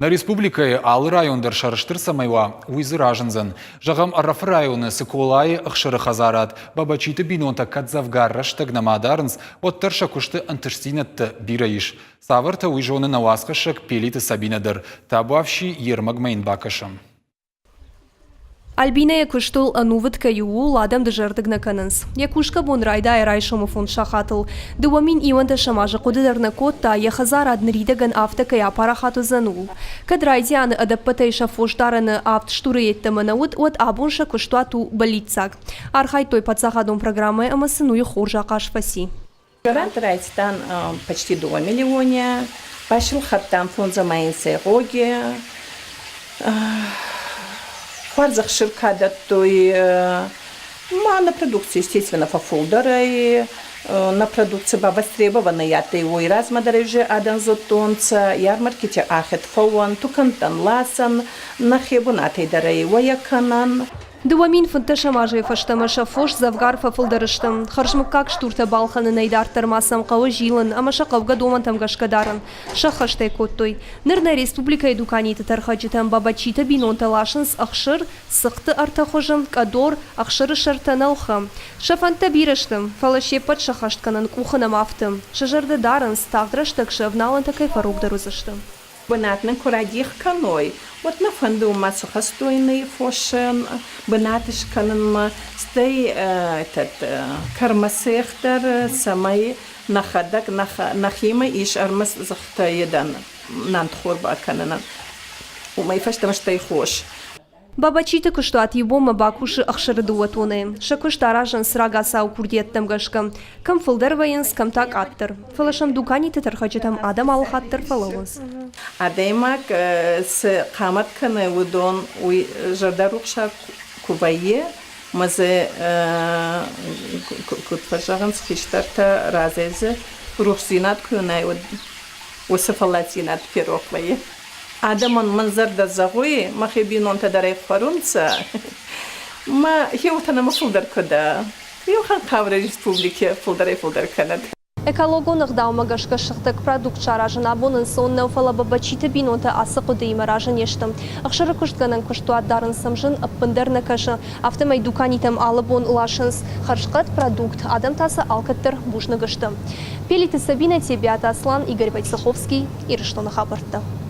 На республикае алы райондар шарыштырса майва уйзыражынзын. Жағам Аррафы районы сыколайы ықшыры хазарат. Бабачиты бинонта кадзавгарра штагнамадарынс, оттырша кушты антырсинатты бирайыш. Савырта уйжоны навасқышык пелиты сабинадыр. Табуавши ермагмейн бакышым. Альбина куштул ануват каю ладам дежертыгна канынс. Якушка бон райда и райшому фон шахатыл. Дуамин иванта шамажа кудыдарна котта я хазар аднридаган авта кая парахату занул. Кадрайдианы адаппатейша фоштараны авт штурыеттаманаут от абунша куштуату балицак. Архай той подсахадом программы амасыну и хоржа кашфаси. Гарант райстан почти 2 миллиона. Пашил хаттам фон замайнсе роги. Хварзах ширкада той на продукции, естественно, по фолдеры, на продукции востребованы я его и размадарежи адан зотонца, ярмаркете ахет фоуан, тукантан ласан, на хебунатей дарей вояканан. Дуамин фунташа мажи фаштамаша фош завгар фафылдарыштым. Харшмыккак штурта балханы найдартар масам қауы жилын, амаша қавға домантам гашкадаран. Шахаштай коттой. Нырна республика эдуканиты тархачитам бабачита бинонта лашынс ақшыр, сықты артахожым, кадор, ақшыры шартаналхам. Шафанта бирыштым, фалашепат шахаштканын куханам автым. Шажарды дарын ставдраштак шавналан такай фаругдарузыштым. Бынатның курадих каной. Вот на фонду массохостойный фошен, бынатыш канын стай этот кармасехтер самай нахадак нахима иш армас захта едан нантхорба канынан. Умай фаштамаштай хош. Бабачита куштуат ебома бакуши ахшыры дуатуны. Шакуштаражан срага сау курдеттам гашкам. Кам фылдар вайынс, кам так аттыр. Фалашам дуканиты тархачитам адам алхаттыр фалавыз. Адаймак с камат каны удон уй жардарухша кувайе. Мазе кутфажаган схиштарта разезе. Рухсинат кунай усафалатинат пирохвайе. Адаман манзар да загои, махибинон тадарай фарунца, ма хеутана мафулдар кода, юхан кавра республике фулдар канад. Экологонық даумагашка шықтық продукт шаражын абонын сонна уфала бабачита бинонта асықы деймі ражын ештім. Ақшыры күштганан күштуаттарын самжын аппындарна кашы автомай дуканитам алыбон лашынс харшқат продукт адам тасы алкаттыр бушны гыштым. Пелиты Сабина Тебята Аслан, Игорь Вайцеховский, Ирыштоны хабарты.